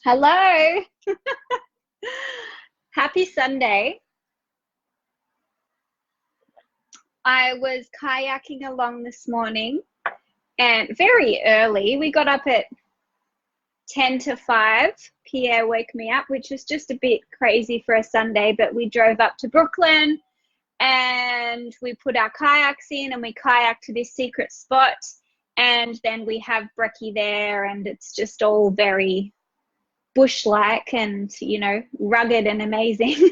Hello. Happy Sunday. I was kayaking along this morning and very early. We got up at 10 to 5. Pierre woke me up, which was just a bit crazy for a Sunday, but we drove up to Brooklyn and we put our kayaks in and we kayaked to this secret spot. And then we have brekkie there and it's just all very bush-like and, rugged and amazing.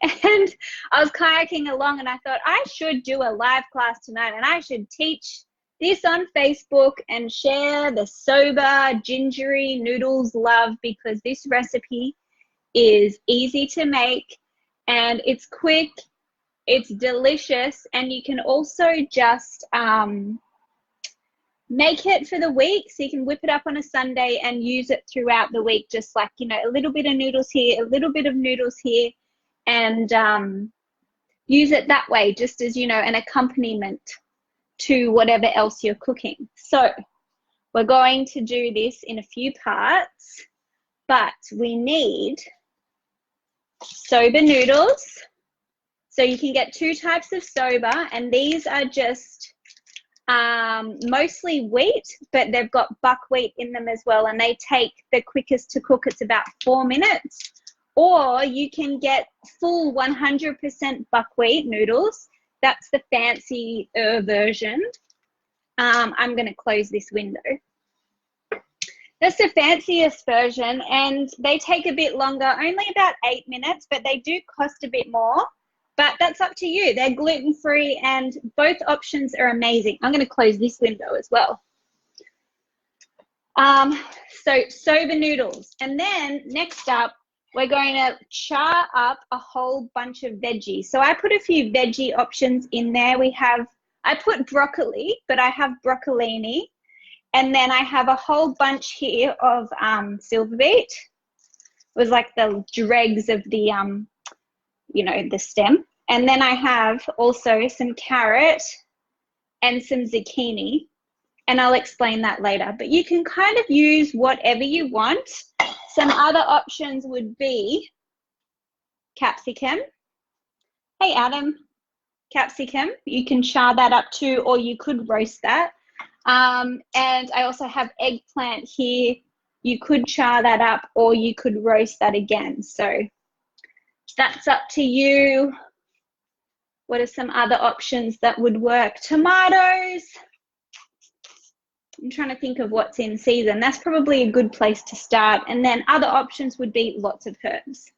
And I was kayaking along and I thought I should do a live class tonight and I should teach this on Facebook and share the Soba Gingery noodles love, because this recipe is easy to make and it's quick, it's delicious, and you can also just make it for the week, so you can whip it up on a Sunday and use it throughout the week, just like, a little bit of noodles here, a little bit of noodles here, and use it that way, just as, an accompaniment to whatever else you're cooking. So we're going to do this in a few parts, but we need soba noodles. So you can get two types of soba, and these are just mostly wheat, but they've got buckwheat in them as well, and they take the quickest to cook. It's about 4 minutes. Or you can get full 100% buckwheat noodles. That's the fancy version. I'm going to close this window. That's the fanciest version, and they take a bit longer, only about 8 minutes, but they do cost a bit more. But that's up to you. They're gluten-free and both options are amazing. I'm going to close this window as well. So soba noodles. And then next up, we're going to char up a whole bunch of veggies. So I put a few veggie options in there. I put broccoli, but I have broccolini. And then I have a whole bunch here of silver beet. It was like the dregs of the, the stem. And then I have also some carrot and some zucchini, and I'll explain that later. But you can kind of use whatever you want. Some other options would be capsicum. Hey, Adam, capsicum. You can char that up too, or you could roast that. And I also have eggplant here. You could char that up, or you could roast that again. So that's up to you. What are some other options that would work? Tomatoes. I'm trying to think of what's in season. That's probably a good place to start. And then other options would be lots of herbs.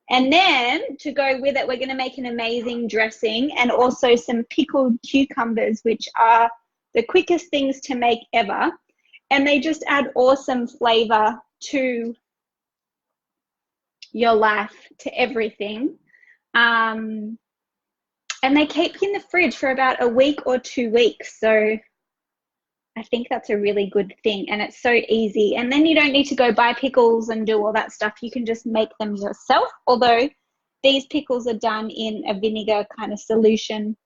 And then to go with it, we're going to make an amazing dressing and also some pickled cucumbers, which are the quickest things to make ever. And they just add awesome flavor to your life, to everything. And they keep in the fridge for about a week or 2 weeks. So I think that's a really good thing. And it's so easy. And then you don't need to go buy pickles and do all that stuff. You can just make them yourself. Although these pickles are done in a vinegar kind of solution.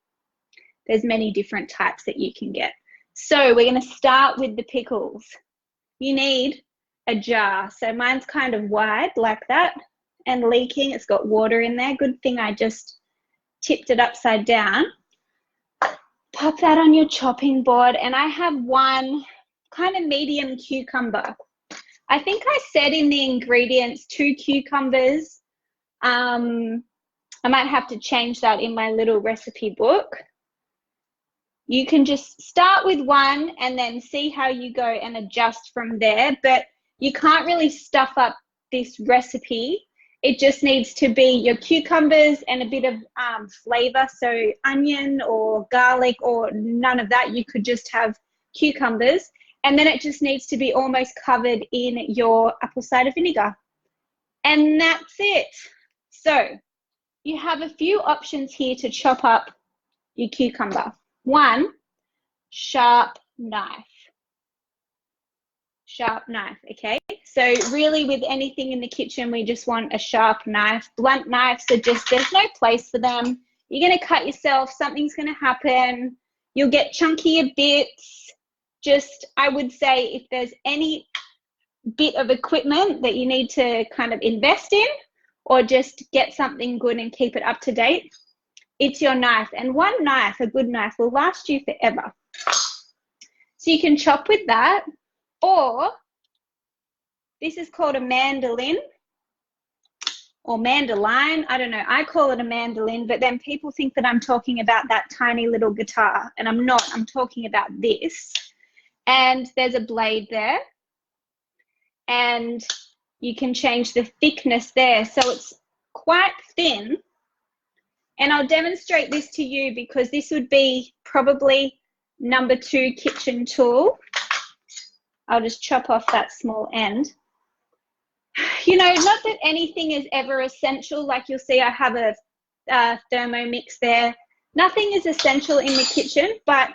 There's many different types that you can get. So we're going to start with the pickles. You need a jar. So mine's kind of wide like that and leaking. It's got water in there. Good thing I just tipped it upside down. Pop that on your chopping board, and I have one kind of medium cucumber. I think I said in the ingredients 2 cucumbers. I might have to change that in my little recipe book. You can just start with one and then see how you go and adjust from there, but you can't really stuff up this recipe. It just needs to be your cucumbers and a bit of flavor. So onion or garlic or none of that. You could just have cucumbers. And then it just needs to be almost covered in your apple cider vinegar. And that's it. So you have a few options here to chop up your cucumber. One, sharp knife. Sharp knife, okay? So really with anything in the kitchen, we just want a sharp knife. Blunt knives are just, there's no place for them. You're going to cut yourself, something's going to happen. You'll get chunkier bits. Just, I would say if there's any bit of equipment that you need to kind of invest in, or just get something good and keep it up to date, it's your knife. And one knife, a good knife, will last you forever. So you can chop with that, or this is called a mandolin or mandoline. I don't know. I call it a mandolin, but then people think that I'm talking about that tiny little guitar, and I'm not. I'm talking about this. And there's a blade there, and you can change the thickness there. So it's quite thin. And I'll demonstrate this to you because this would be probably number 2 kitchen tool. I'll just chop off that small end. You know, not that anything is ever essential. Like you'll see I have a Thermomix there. Nothing is essential in the kitchen, but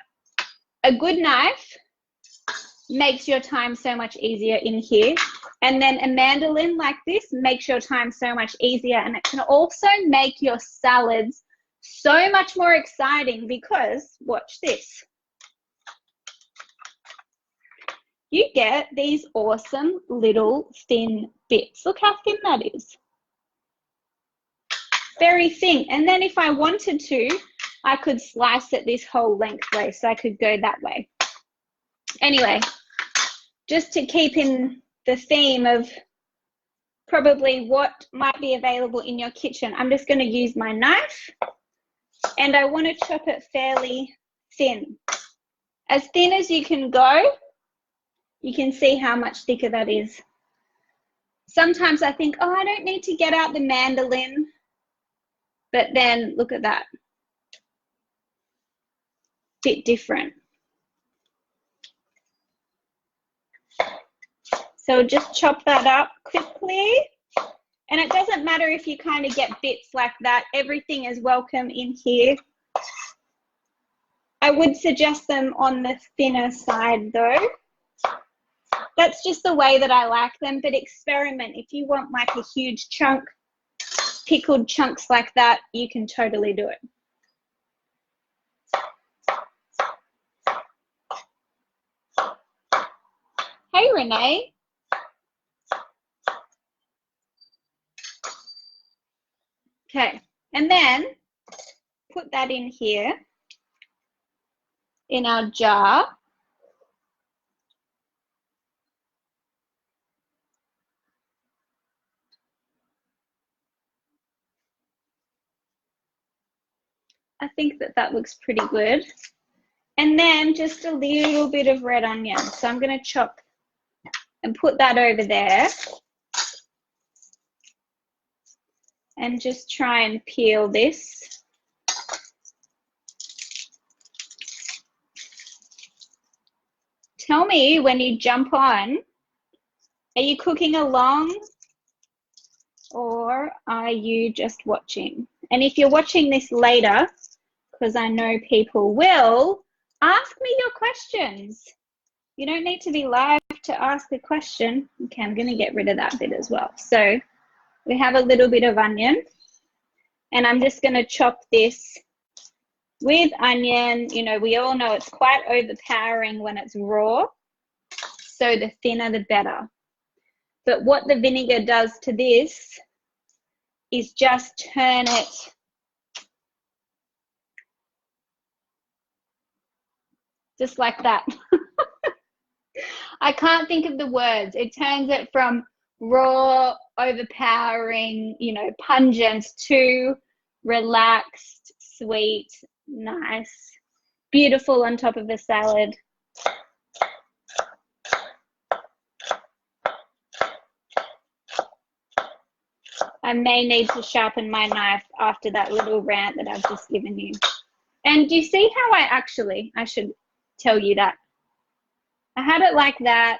a good knife makes your time so much easier in here. And then a mandolin like this makes your time so much easier. And it can also make your salads so much more exciting because, watch this. You get these awesome little thin bits. Look how thin that is. Very thin. And then if I wanted to, I could slice it this whole lengthway, so I could go that way. Anyway, just to keep in the theme of probably what might be available in your kitchen, I'm just going to use my knife, and I want to chop it fairly thin. As thin as you can go. You can see how much thicker that is. Sometimes I think, oh, I don't need to get out the mandolin, but then look at that. Bit different. So just chop that up quickly. And it doesn't matter if you kind of get bits like that. Everything is welcome in here. I would suggest them on the thinner side though. That's just the way that I like them, but experiment. If you want like a huge chunk, pickled chunks like that, you can totally do it. Hey, Renee. Okay, and then put that in here in our jar. I think that that looks pretty good. And then just a little bit of red onion. So I'm going to chop and put that over there. And just try and peel this. Tell me when you jump on, are you cooking along or are you just watching? And if you're watching this later, because I know people will, ask me your questions. You don't need to be live to ask a question. Okay, I'm going to get rid of that bit as well. So we have a little bit of onion, and I'm just going to chop this with onion. You know, we all know it's quite overpowering when it's raw, so the thinner the better. But what the vinegar does to this is just turn it just like that. I can't think of the words. It turns it from raw, overpowering, you know, pungent to relaxed, sweet, nice, beautiful on top of a salad. I may need to sharpen my knife after that little rant that I've just given you. And do you see how I should tell you that. I had it like that,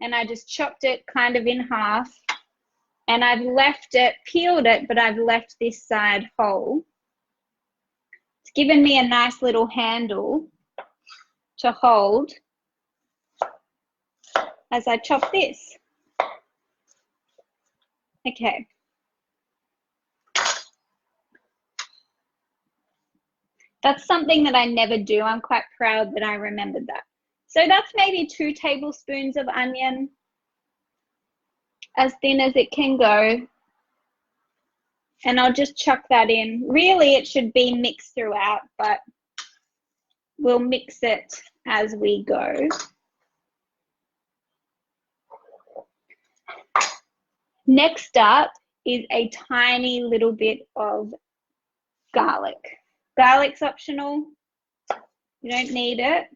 and I just chopped it kind of in half, and I've left it, peeled it, but I've left this side whole. It's given me a nice little handle to hold as I chop this. Okay. That's something that I never do. I'm quite proud that I remembered that. So that's maybe 2 tablespoons of onion. as thin as it can go. And I'll just chuck that in. Really, it should be mixed throughout, but we'll mix it as we go. Next up is a tiny little bit of garlic. Garlic's optional. You don't need it.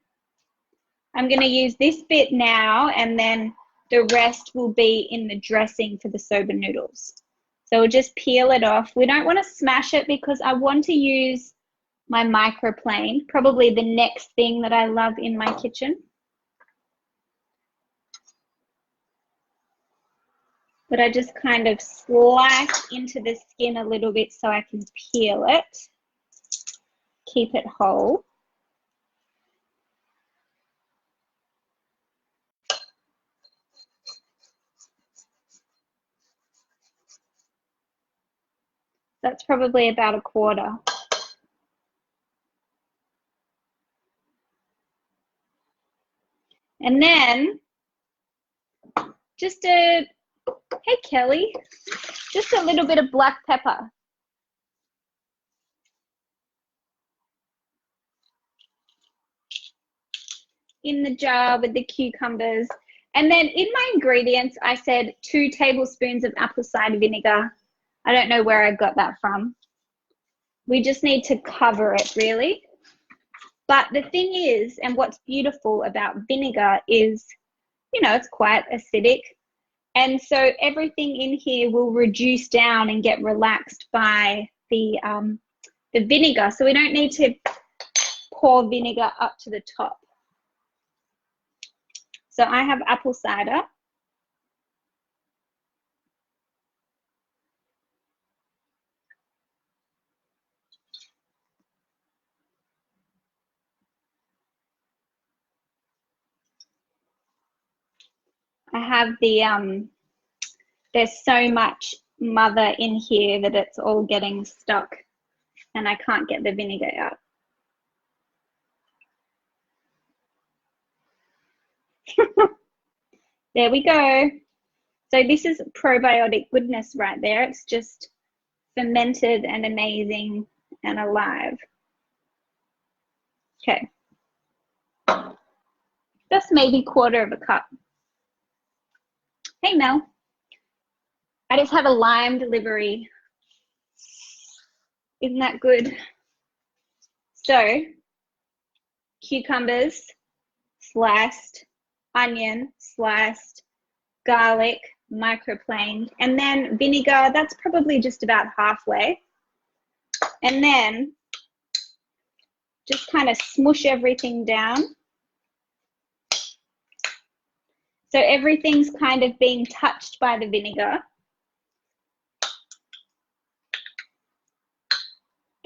I'm going to use this bit now, and then the rest will be in the dressing for the soba noodles. So we'll just peel it off. We don't want to smash it because I want to use my microplane, probably the next thing that I love in my kitchen. But I just kind of slice into the skin a little bit so I can peel it, keep it whole. That's probably about a quarter. And then just hey Kelly, just a little bit of black pepper. In the jar with the cucumbers. And then in my ingredients, I said 2 tablespoons of apple cider vinegar. I don't know where I got that from. We just need to cover it, really. But the thing is, and what's beautiful about vinegar is, you know, it's quite acidic. And so everything in here will reduce down and get relaxed by the vinegar. So we don't need to pour vinegar up to the top. So I have apple cider. I have the, there's so much mother in here that it's all getting stuck and I can't get the vinegar out. There we go. So this is probiotic goodness right there. It's just fermented and amazing and alive. Okay. Just maybe quarter of a cup. Hey Mel. I just had a lime delivery. Isn't that good? So, cucumbers sliced, onion sliced, garlic microplaned, and then vinegar, that's probably just about halfway. And then just kind of smush everything down. So everything's kind of being touched by the vinegar.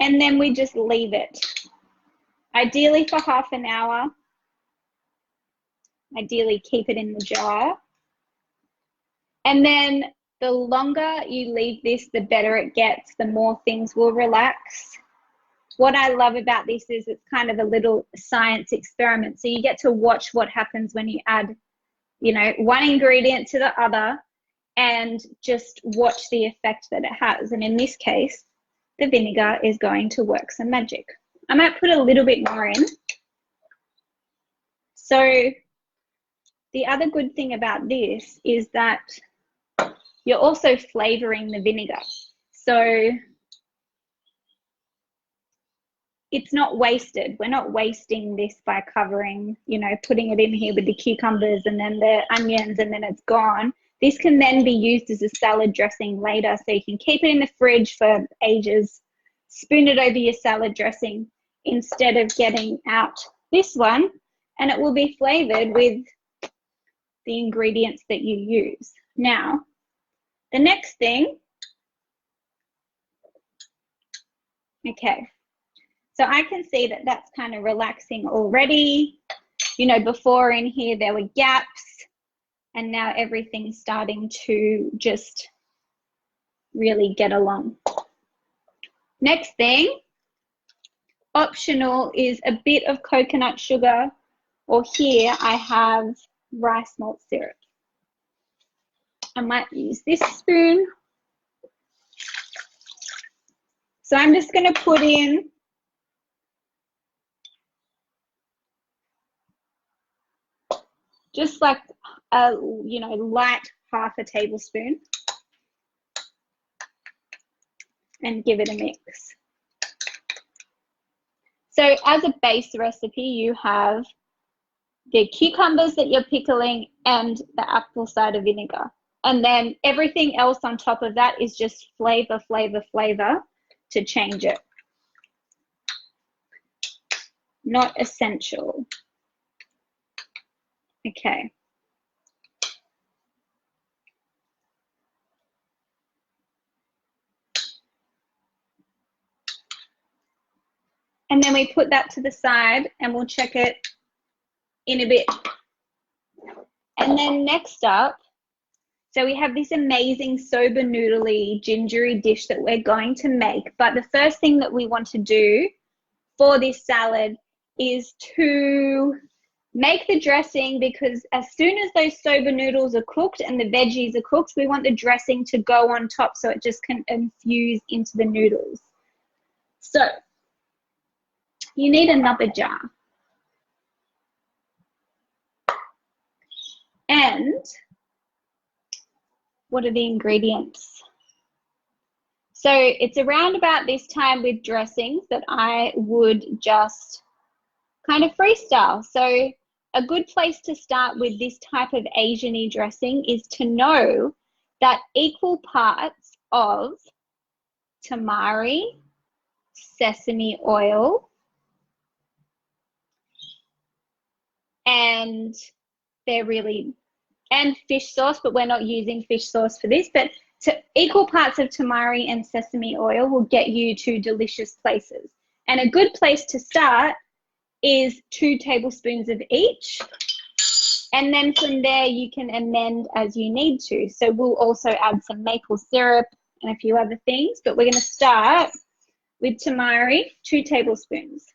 And then we just leave it, ideally for half an hour. Ideally keep it in the jar. And then the longer you leave this, the better it gets, the more things will relax. What I love about this is it's kind of a little science experiment. So you get to watch what happens when you add, you know, one ingredient to the other and just watch the effect that it has. And in this case, the vinegar is going to work some magic. I might put a little bit more in. So the other good thing about this is that you're also flavoring the vinegar. So it's not wasted. We're not wasting this by covering, you know, putting it in here with the cucumbers and then the onions and then it's gone. This can then be used as a salad dressing later, so you can keep it in the fridge for ages, spoon it over your salad dressing instead of getting out this one, and it will be flavored with the ingredients that you use. Now, the next thing, okay, so I can see that that's kind of relaxing already. You know, before in here there were gaps, and now everything's starting to just really get along. Next thing, optional, is a bit of coconut sugar, or here I have rice malt syrup. I might use this spoon. So I'm just going to put in just like a, light half a tablespoon and give it a mix. So as a base recipe, you have the cucumbers that you're pickling and the apple cider vinegar. And then everything else on top of that is just flavor to change it. Not essential. Okay. And then we put that to the side and we'll check it in a bit. And then next up, so we have this amazing Soba Noodly gingery dish that we're going to make. But the first thing that we want to do for this salad is to make the dressing, because as soon as those soba noodles are cooked and the veggies are cooked, we want the dressing to go on top so it just can infuse into the noodles. So you need another jar. And what are the ingredients? So it's around about this time with dressings that I would just kind of freestyle. So a good place to start with this type of Asian-y dressing is to know that equal parts of tamari, sesame oil, and and fish sauce, but we're not using fish sauce for this, but equal parts of tamari and sesame oil will get you to delicious places. And a good place to start is 2 tablespoons of each. And then from there, you can amend as you need to. So we'll also add some maple syrup and a few other things, but we're going to start with tamari, 2 tablespoons.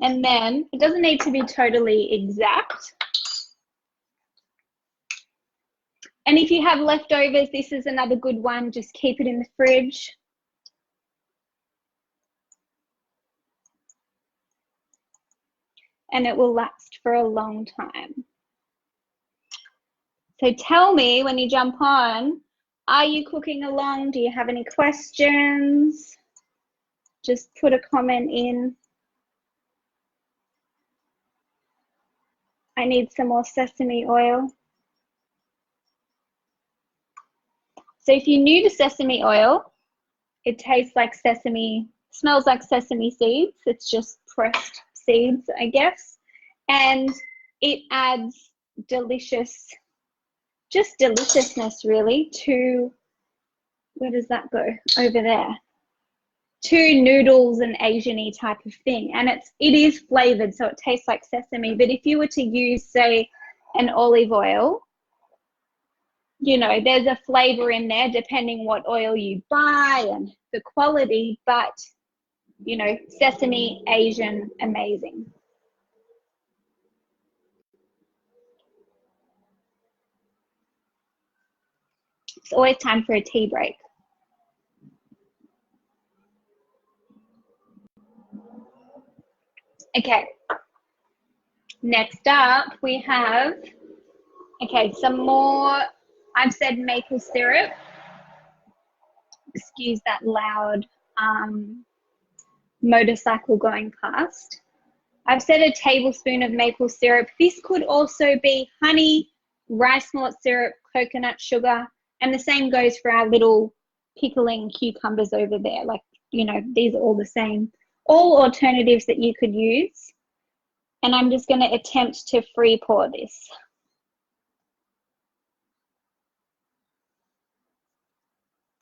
And then it doesn't need to be totally exact. And if you have leftovers, this is another good one. Just keep it in the fridge. And it will last for a long time. So tell me when you jump on, are you cooking along? Do you have any questions? Just put a comment in. I need some more sesame oil. So if you're new to sesame oil, it tastes like sesame, smells like sesame seeds. It's just pressed seeds, I guess. And it adds deliciousness really to, where does that go? Over there. To noodles and Asian-y type of thing. And it is flavored, so it tastes like sesame. But if you were to use, say, an olive oil, there's a flavor in there depending what oil you buy and the quality, but, sesame, Asian, amazing. It's always time for a tea break. Okay, next up we have, some more, I've said maple syrup. Excuse that loud motorcycle going past. I've said a tablespoon of maple syrup. This could also be honey, rice malt syrup, coconut sugar, and the same goes for our little pickling cucumbers over there. Like, these are all the same. All alternatives that you could use. And I'm just going to attempt to free pour this.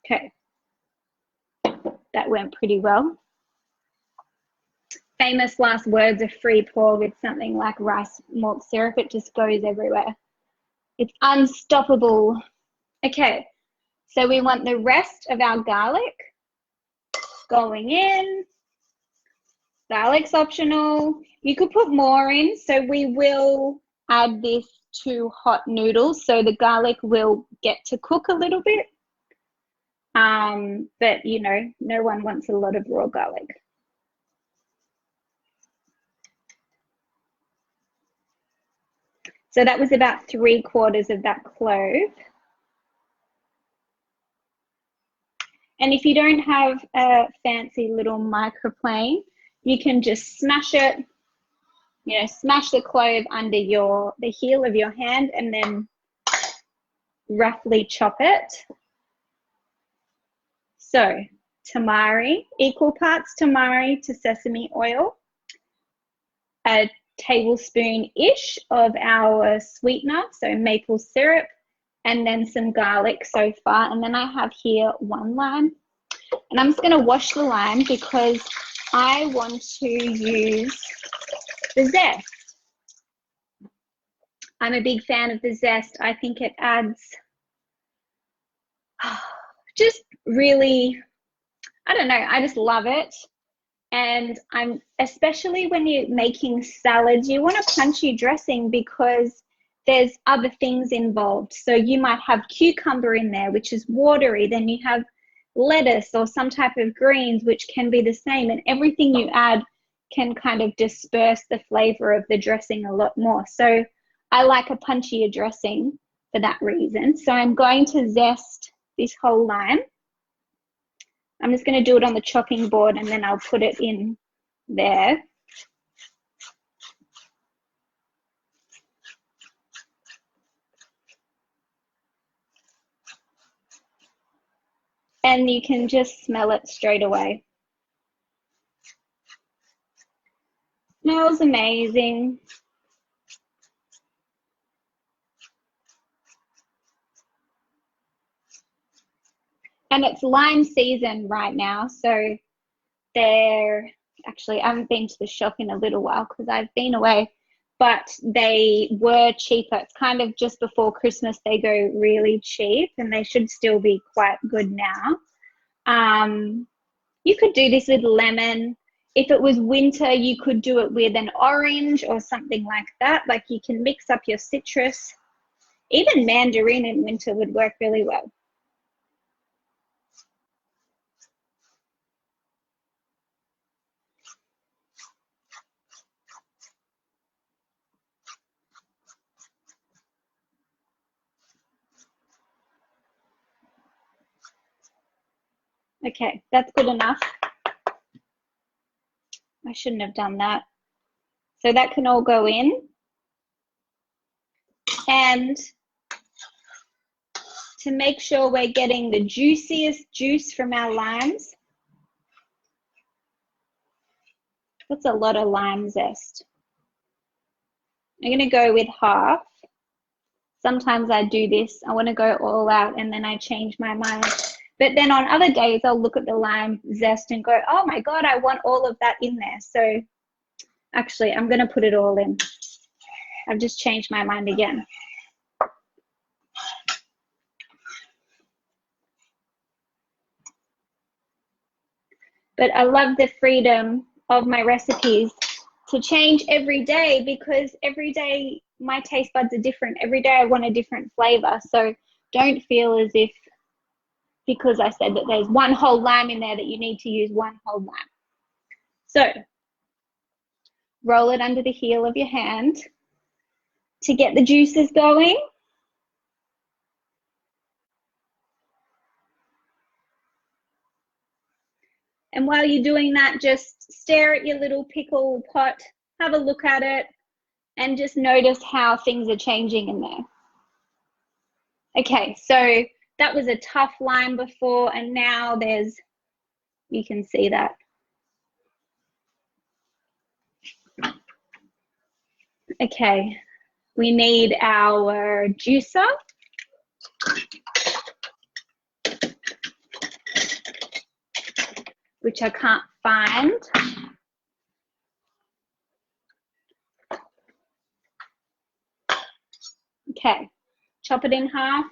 Okay. That went pretty well. Famous last words of free pour with something like rice malt syrup. It just goes everywhere. It's unstoppable. Okay, so we want the rest of our garlic going in. Garlic's optional. You could put more in, so we will add this to hot noodles, so the garlic will get to cook a little bit. But you know, no one wants a lot of raw garlic. So that was about 3/4 of that clove. And if you don't have a fancy little microplane, you can just smash it, you know, smash the clove under the heel of your hand and then roughly chop it. So tamari, equal parts tamari to sesame oil, a tablespoon-ish of our sweetener, so maple syrup, and then some garlic so far. And then I have here 1 lime. And I'm just going to wash the lime because I want to use the zest. I'm a big fan of the zest. I think it adds just really, I don't know, I just love it. And especially when you're making salads, you want a punchy dressing because there's other things involved. So you might have cucumber in there, which is watery. Then you have lettuce or some type of greens, which can be the same. And everything you add can kind of disperse the flavor of the dressing a lot more. So I like a punchier dressing for that reason. So I'm going to zest this whole lime. I'm just going to do it on the chopping board and then I'll put it in there. And you can just smell it straight away. Smells amazing. And it's lime season right now, so actually, I haven't been to the shop in a little while because I've been away, but they were cheaper. It's kind of just before Christmas, they go really cheap and they should still be quite good now. You could do this with lemon. If it was winter, you could do it with an orange or something like that. Like you can mix up your citrus. Even mandarin in winter would work really well. Okay, that's good enough. I shouldn't have done that. So that can all go in. And to make sure we're getting the juiciest juice from our limes, that's a lot of lime zest. I'm going to go with half. Sometimes I do this. I want to go all out and then I change my mind. But then on other days, I'll look at the lime zest and go, oh my God, I want all of that in there. So actually, I'm going to put it all in. I've just changed my mind again. But I love the freedom of my recipes to change every day because every day my taste buds are different. Every day I want a different flavor. So don't feel as if because I said that there's 1 whole lime in there that you need to use 1 whole lime. So roll it under the heel of your hand to get the juices going. And while you're doing that, just stare at your little pickle pot, have a look at it, and just notice how things are changing in there. Okay, so that was a tough lime before, and now you can see that. Okay, we need our juicer. Which I can't find. Okay, chop it in half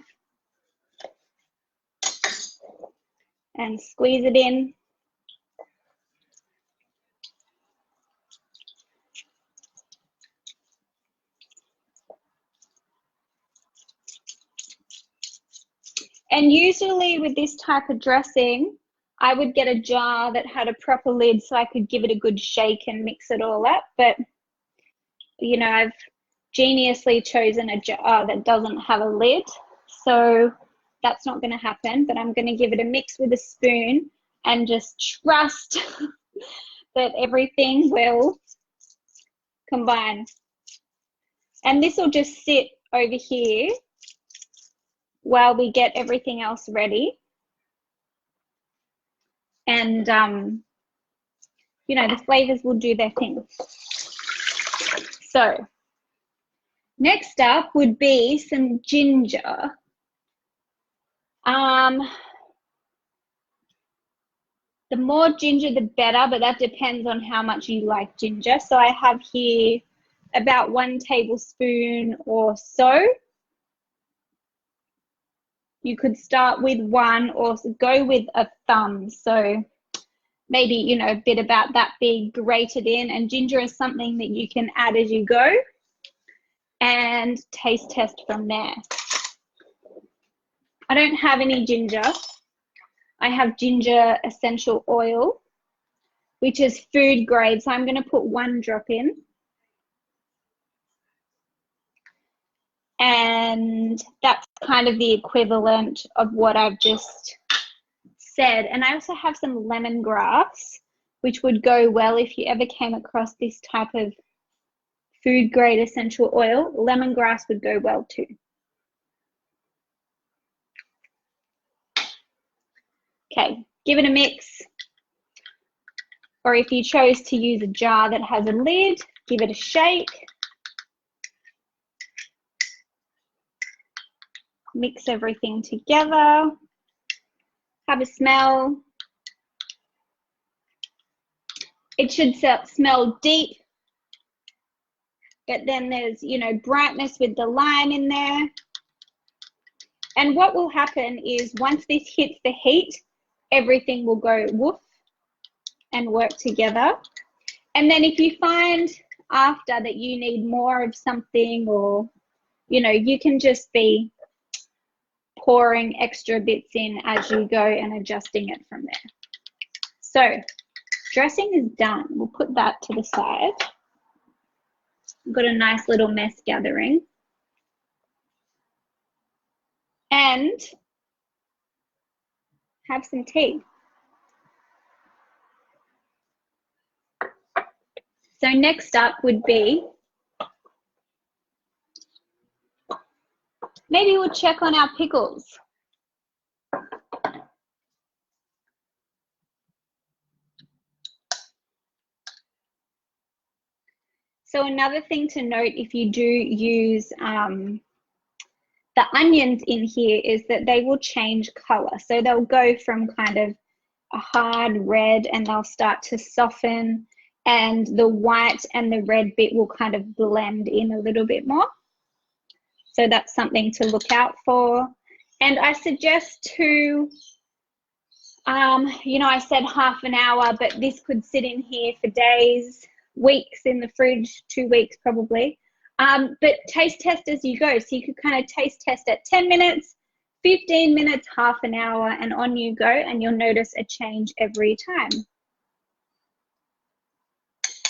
and squeeze it in. And usually with this type of dressing, I would get a jar that had a proper lid so I could give it a good shake and mix it all up. But, you know, I've geniusly chosen a jar that doesn't have a lid. So that's not going to happen, but I'm going to give it a mix with a spoon and just trust that everything will combine. And this will just sit over here while we get everything else ready. And, you know, the flavors will do their thing. So next up would be some ginger. The more ginger, the better, but that depends on how much you like ginger. So I have here about 1 tablespoon or so. You could start with 1 or go with a thumb. So maybe, you know, a bit about that big grated in. And ginger is something that you can add as you go and taste test from there. I don't have any ginger. I have ginger essential oil, which is food grade. So I'm going to put 1 drop in. And that's kind of the equivalent of what I've just said. And I also have some lemongrass, which would go well if you ever came across this type of food grade essential oil. Lemongrass would go well too. Okay, give it a mix. Or if you chose to use a jar that has a lid, give it a shake. Mix everything together. Have a smell. It should smell deep, but then there's, you know, brightness with the lime in there. And what will happen is once this hits the heat, everything will go woof and work together. And then if you find after that you need more of something, or, you know, you can just be pouring extra bits in as you go and adjusting it from there. So dressing is done. We'll put that to the side. We've got a nice little mess gathering. And have some tea. So next up would be, maybe we'll check on our pickles. So another thing to note if you do use the onions in here is that they will change color. So they'll go from kind of a hard red and they'll start to soften, and the white and the red bit will kind of blend in a little bit more. So that's something to look out for. And I suggest to, you know, I said half an hour, but this could sit in here for days, weeks in the fridge, 2 weeks probably. But taste test as you go. So you could kind of taste test at 10 minutes, 15 minutes, half an hour, and on you go, and you'll notice a change every time.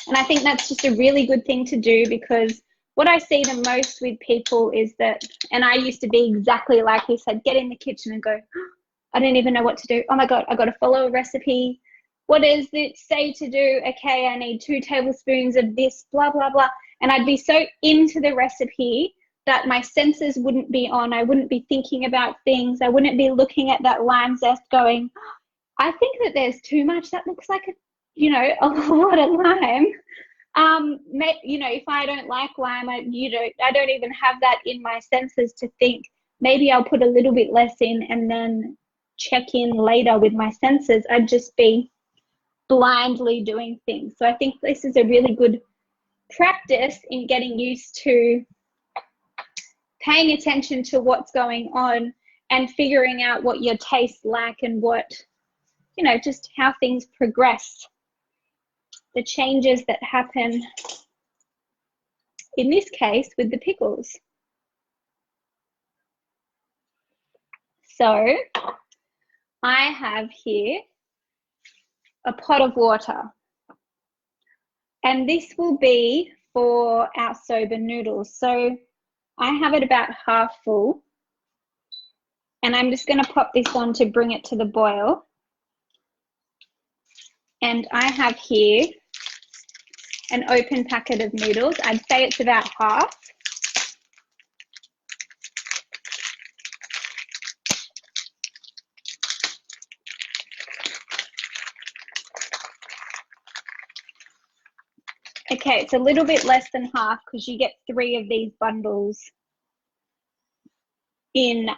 And I think that's just a really good thing to do, because what I see the most with people is that, and I used to be exactly like he said, get in the kitchen and go, oh, I don't even know what to do. Oh my God, I got to follow a recipe. What does it say to do? Okay, I need 2 tablespoons of this, blah, blah, blah. And I'd be so into the recipe that my senses wouldn't be on. I wouldn't be thinking about things. I wouldn't be looking at that lime zest going, I think that there's too much. That looks like a, you know, a lot of lime. You know, if I don't like lime, I don't even have that in my senses to think maybe I'll put a little bit less in and then check in later with my senses. I'd just be blindly doing things. So I think this is a really good practice in getting used to paying attention to what's going on and figuring out what your tastes like and what, you know, just how things progress, the changes that happen in this case with the pickles. So I have here a pot of water, and this will be for our soba noodles. So I have it about half full, and I'm just going to pop this on to bring it to the boil. And I have here an open packet of noodles. I'd say it's about half. Okay, it's a little bit less than half because you get 3 of these bundles in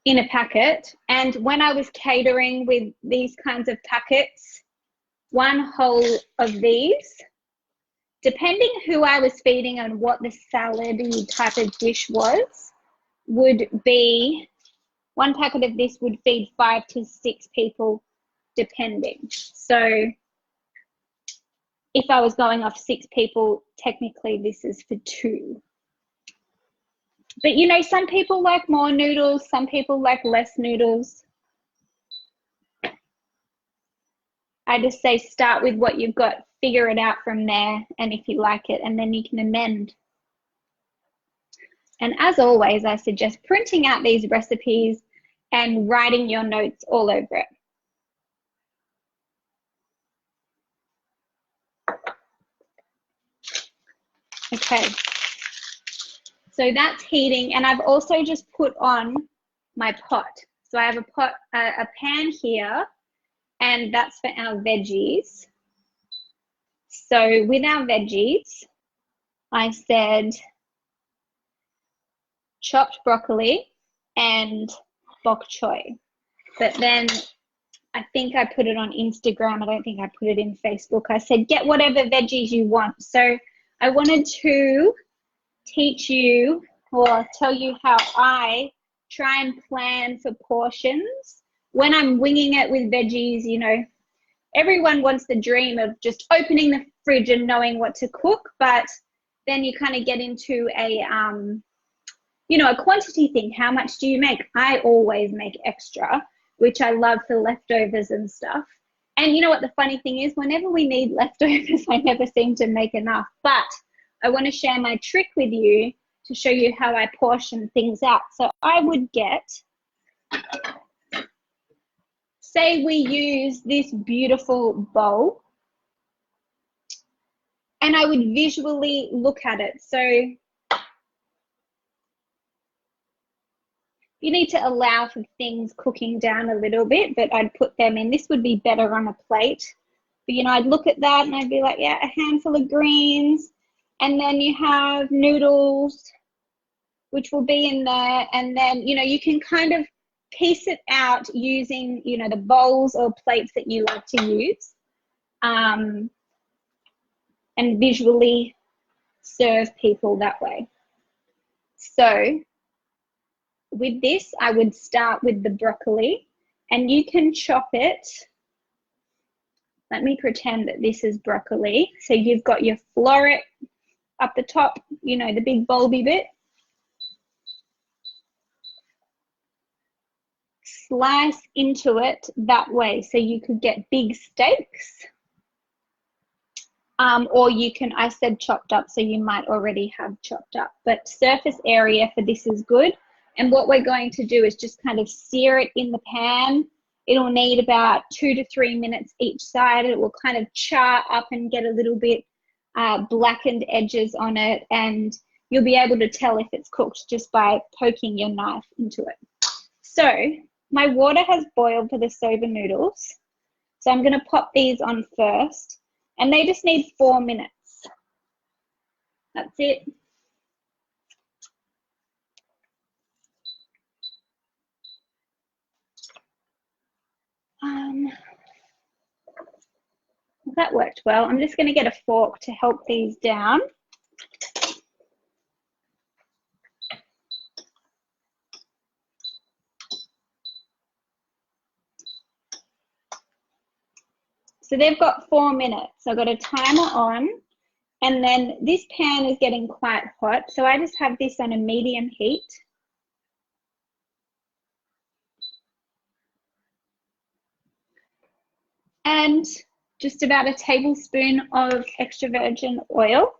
a packet. And when I was catering with these kinds of packets, 1 whole of these, depending who I was feeding and what the salady type of dish was, would be 1 packet of this would feed 5 to 6 people, depending. So if I was going off 6 people, technically this is for 2. But you know, some people like more noodles, some people like less noodles. I just say start with what you've got, figure it out from there, and if you like it, and then you can amend. And as always, I suggest printing out these recipes and writing your notes all over it. Okay, so that's heating, and I've also just put on my pot. So I have a pan here, and that's for our veggies. So with our veggies, I said chopped broccoli and bok choy. But then I think I put it on Instagram. I don't think I put it in Facebook. I said, get whatever veggies you want. So I wanted to teach you or tell you how I try and plan for portions. When I'm winging it with veggies, you know, everyone wants the dream of just opening the fridge and knowing what to cook, but then you kind of get into a, you know, a quantity thing. How much do you make? I always make extra, which I love for leftovers and stuff. And you know what the funny thing is? Whenever we need leftovers, I never seem to make enough. But I want to share my trick with you to show you how I portion things out. So I would get, say we use this beautiful bowl, and I would visually look at it. So you need to allow for things cooking down a little bit, but I'd put them in. This would be better on a plate. But, you know, I'd look at that and I'd be like, yeah, a handful of greens. And then you have noodles, which will be in there. And then, you know, you can kind of piece it out using, you know, the bowls or plates that you like to use, and visually serve people that way. So with this, I would start with the broccoli, and you can chop it. Let me pretend that this is broccoli. So you've got your floret up the top, you know, the big bulby bit. Slice into it that way. So you could get big steaks, or you can, I said chopped up, so you might already have chopped up, but surface area for this is good. And what we're going to do is just kind of sear it in the pan. It'll need about 2 to 3 minutes each side. It will kind of char up and get a little bit blackened edges on it, and you'll be able to tell if it's cooked just by poking your knife into it. So my water has boiled for the soba noodles. So I'm going to pop these on first, and they just need 4 minutes. That's it. That worked well. I'm just going to get a fork to help these down. So they've got 4 minutes. I've got a timer on, and then this pan is getting quite hot. So I just have this on a medium heat. and just about a tablespoon of extra virgin oil.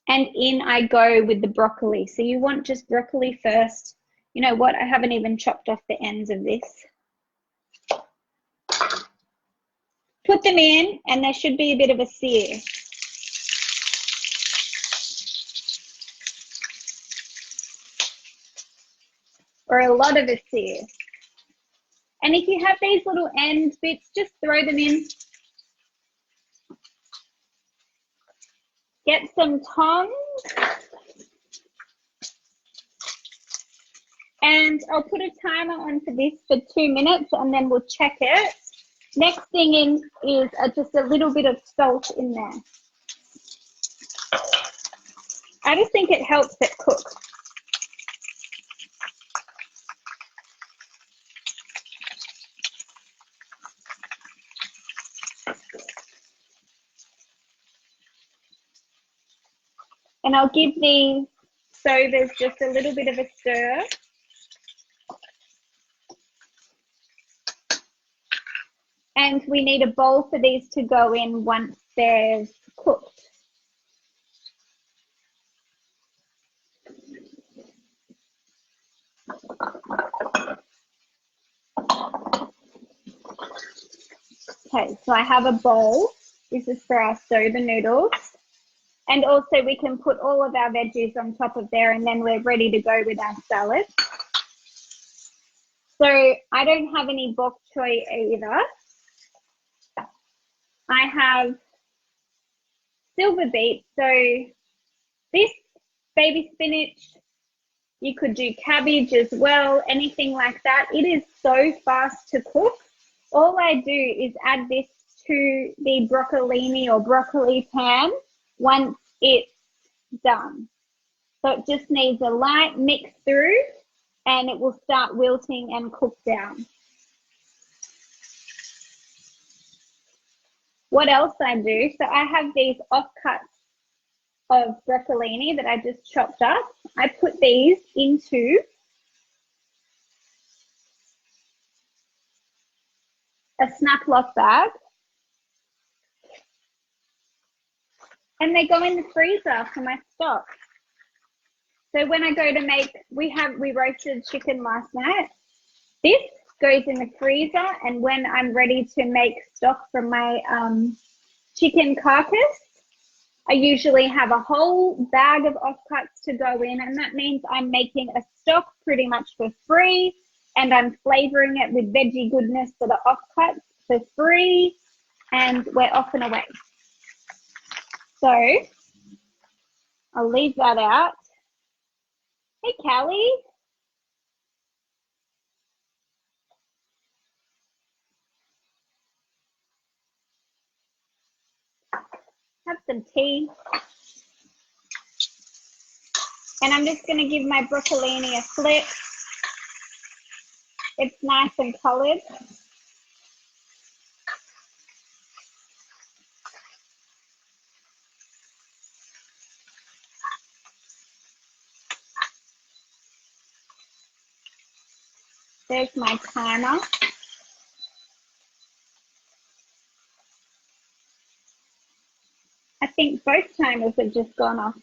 And in I go with the broccoli. So you want just broccoli first. You know what? I haven't even chopped off the ends of this. Put them in, and there should be a bit of a sear. Or a lot of a sear. And if you have these little end bits, just throw them in. Get some tongs. And I'll put a timer on for this for 2 minutes, and then we'll check it. Next thing in is just a little bit of salt in there. I just think it helps it cook. And I'll give these sobas just a little bit of a stir. And we need a bowl for these to go in once they're cooked. Okay, so I have a bowl. This is for our soba noodles. And also we can put all of our veggies on top of there, and then we're ready to go with our salad. So I don't have any bok choy either. I have silver beets. So this baby spinach, you could do cabbage as well, anything like that. It is so fast to cook. All I do is add this to the broccolini or broccoli pan once it's done. So it just needs a light mix through, and it will start wilting and cook down. What else I do, so I have these offcuts of broccolini that I just chopped up. I put these into a snap lock bag, and they go in the freezer for my stock. So when I go to make, we roasted chicken last night. This goes in the freezer, and when I'm ready to make stock from my chicken carcass, I usually have a whole bag of offcuts to go in, and that means I'm making a stock pretty much for free, and I'm flavoring it with veggie goodness for the offcuts for free, and we're off and away. So I'll leave that out. Hey, Callie. Have some tea. And I'm just going to give my broccolini a flip. It's nice and coloured. There's my timer. I think both timers have just gone off.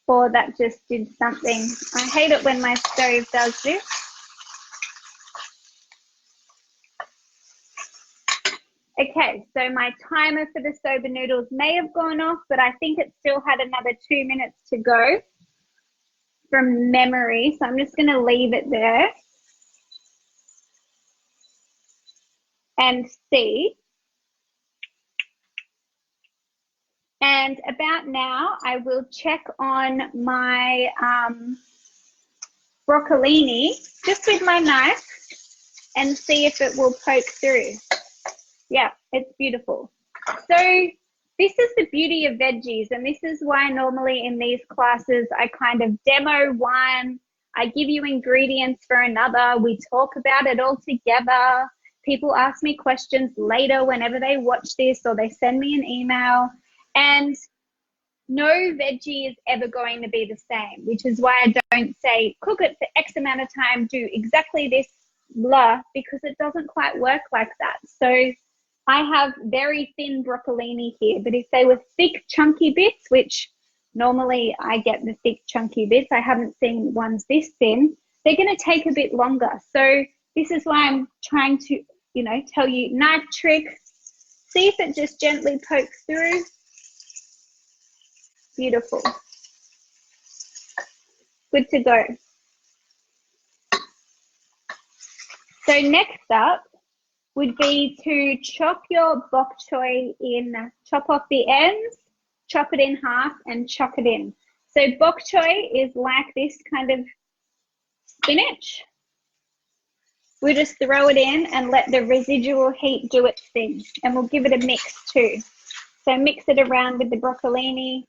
Or that just did something. I hate it when my stove does this. Okay, so my timer for the soba noodles may have gone off, but I think it still had another 2 minutes to go from memory. So I'm just going to leave it there and see. And about now, I will check on my broccolini just with my knife and see if it will poke through. Yeah, it's beautiful. So this is the beauty of veggies, and this is why normally in these classes I kind of demo one, I give you ingredients for another, we talk about it all together. People ask me questions later whenever they watch this, or they send me an email, And no veggie is ever going to be the same, which is why I don't say cook it for X amount of time, do exactly this, blah, because it doesn't quite work like that. So I have very thin broccolini here, but if they were thick, chunky bits, which normally I get the thick, chunky bits, I haven't seen ones this thin, they're going to take a bit longer. So this is why I'm trying to, you know, tell you knife tricks. See if it just gently pokes through. Beautiful. Good to go. So next up would be to chop your bok choy in, chop off the ends, chop it in half and chuck it in. So bok choy is like this kind of spinach. We just throw it in and let the residual heat do its thing. And we'll give it a mix too. So mix it around with the broccolini.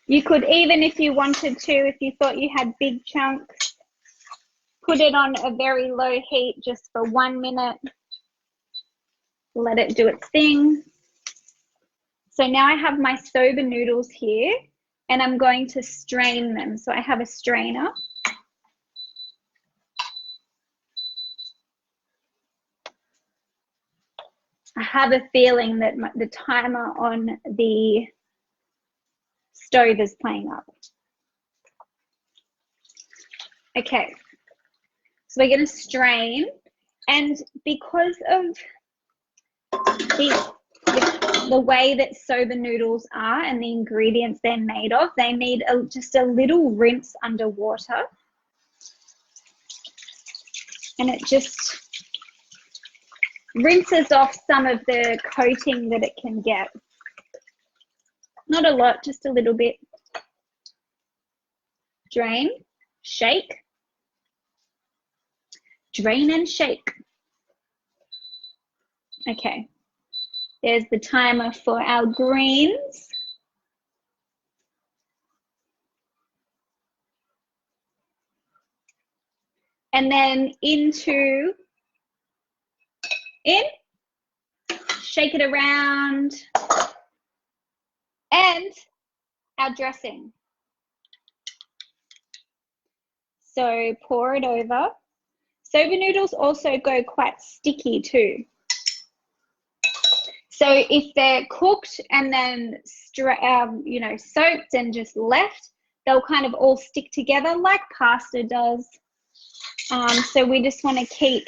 You could even, if you wanted to, if you thought you had big chunks, put it on a very low heat just for 1 minute. Let it do its thing. So now I have my soba noodles here and I'm going to strain them. So I have a strainer. I have a feeling that the timer on the stove is playing up. Okay, so we're going to strain, and because of the way that soba noodles are and the ingredients they're made of, they need just a little rinse under water, and it just rinses off some of the coating that it can get. Not a lot, just a little bit. Drain, shake, drain and shake. Okay, there's the timer for our greens. And then in, shake it around, and our dressing. So pour it over. Soba noodles also go quite sticky too. So if they're cooked and then you know, soaked and just left, they'll kind of all stick together like pasta does. So we just want to keep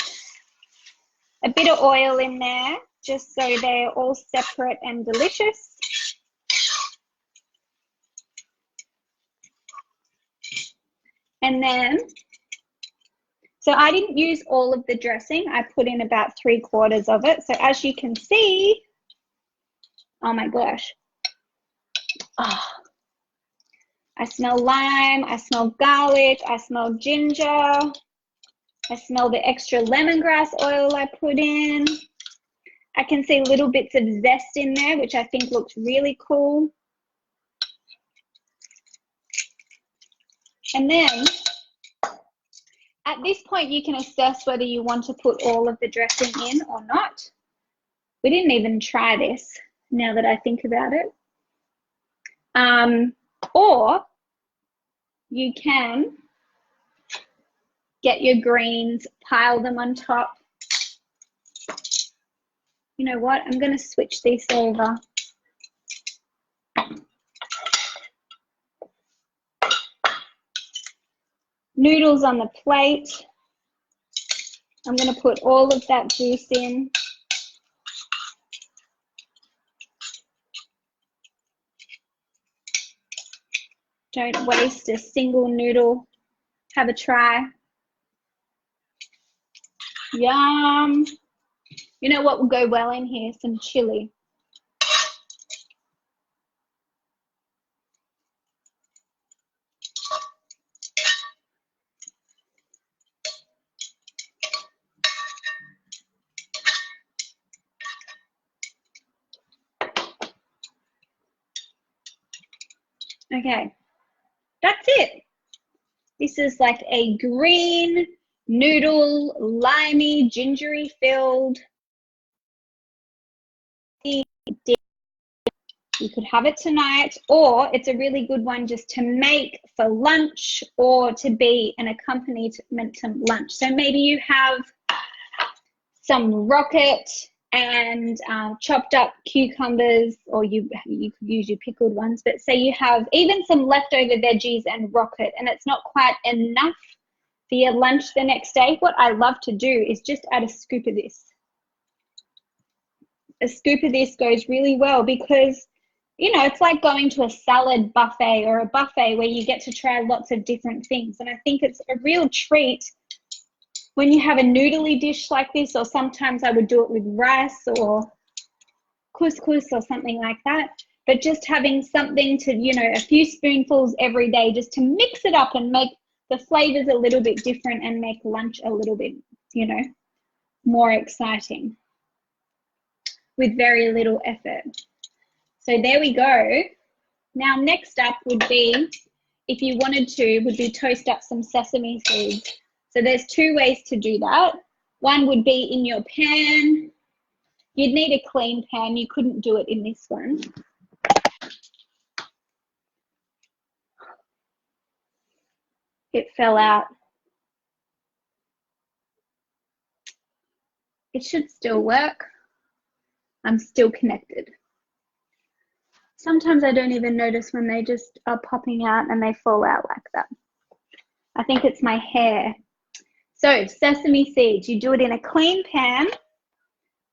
a bit of oil in there just so they're all separate and delicious. And then, so I didn't use all of the dressing. I put in about 3/4 of it. So as you can see, oh my gosh. Oh, I smell lime, I smell garlic, I smell ginger, I smell the extra lemongrass oil I put in. I can see little bits of zest in there, which I think looks really cool. And then at this point, you can assess whether you want to put all of the dressing in or not. We didn't even try this, now that I think about it. Or you can get your greens, pile them on top. You know what? I'm going to switch this over. Noodles on the plate. I'm going to put all of that juice in. Don't waste a single noodle. Have a try. Yum. You know what will go well in here? Some chili. Okay, that's it. This is like a green noodle, limey, gingery filled. You could have it tonight, or it's a really good one just to make for lunch or to be an accompaniment to lunch. So maybe you have some rocket and chopped up cucumbers, or you could use your pickled ones, but say you have even some leftover veggies and rocket and it's not quite enough for your lunch the next day. What I love to do is just add a scoop of this. A scoop of this goes really well because, you know, it's like going to a salad buffet or a buffet where you get to try lots of different things. And I think it's a real treat when you have a noodly dish like this, or sometimes I would do it with rice or couscous or something like that. But just having something to, you know, a few spoonfuls every day just to mix it up and make the flavors a little bit different and make lunch a little bit, you know, more exciting with very little effort. So there we go. Now next up would be, if you wanted to, would be toast up some sesame seeds. So there's two ways to do that. One would be in your pan. You'd need a clean pan. You couldn't do it in this one. It fell out. It should still work. I'm still connected. Sometimes I don't even notice when they just are popping out and they fall out like that. I think it's my hair. So sesame seeds, you do it in a clean pan,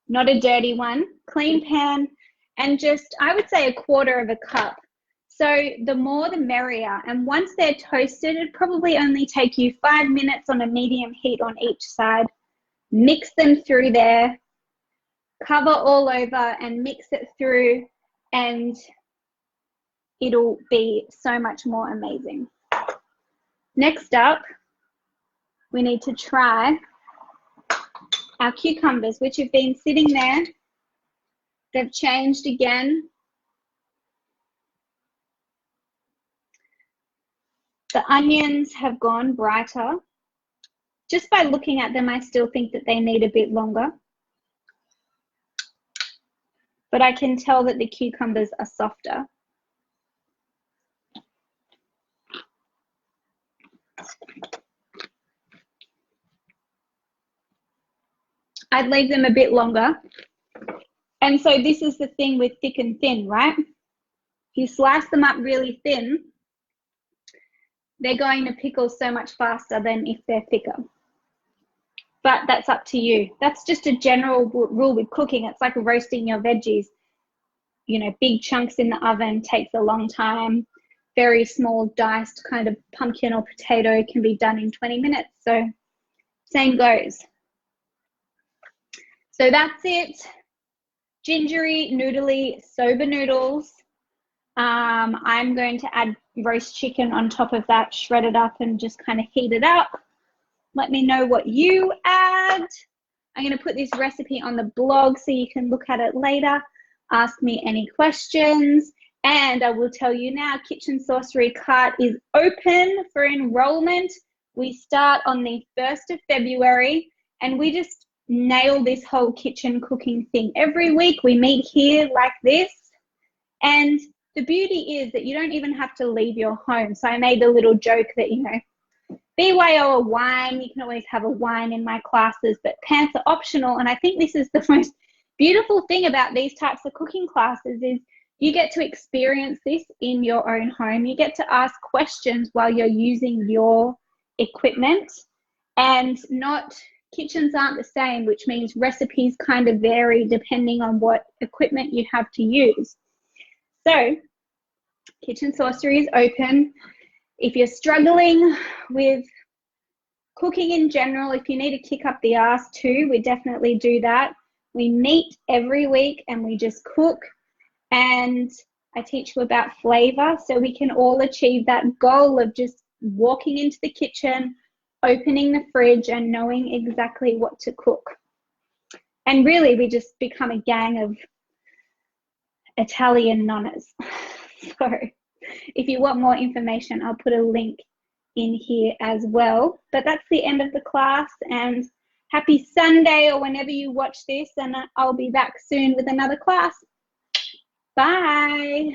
not a dirty one, clean pan, and just, I would say, 1/4 of a cup. So the more the merrier. And once they're toasted, it probably only take you 5 minutes on a medium heat on each side. Mix them through there, cover all over and mix it through, and it'll be so much more amazing. Next up, we need to try our cucumbers, which have been sitting there. They've changed again. The onions have gone brighter. Just by looking at them, I still think that they need a bit longer. But I can tell that the cucumbers are softer. I'd leave them a bit longer. And so this is the thing with thick and thin, right? If you slice them up really thin, they're going to pickle so much faster than if they're thicker. But that's up to you. That's just a general rule with cooking. It's like roasting your veggies. You know, big chunks in the oven takes a long time. Very small diced kind of pumpkin or potato can be done in 20 minutes. So same goes. So that's it. Gingery, noodly, soba noodles. I'm going to add roast chicken on top of that, shred it up and just kind of heat it up. Let me know what you add. I'm going to put this recipe on the blog so you can look at it later. Ask me any questions. And I will tell you now, Kitchen Sorcery Cart is open for enrollment. We start on the 1st of February and we just nail this whole kitchen cooking thing. Every week we meet here like this. And the beauty is that you don't even have to leave your home. So I made the little joke that, you know, BYO a wine, you can always have a wine in my classes, but pants are optional. And I think this is the most beautiful thing about these types of cooking classes is you get to experience this in your own home. You get to ask questions while you're using your equipment, and kitchens aren't the same, which means recipes kind of vary depending on what equipment you have to use. So Kitchen Sorcery is open. If you're struggling with cooking in general, if you need to kick up the arse too, we definitely do that. We meet every week and we just cook, and I teach you about flavor so we can all achieve that goal of just walking into the kitchen, opening the fridge and knowing exactly what to cook. And really we just become a gang of Italian nonnas. So if you want more information, I'll put a link in here as well. But that's the end of the class, and happy Sunday or whenever you watch this, and I'll be back soon with another class. Bye.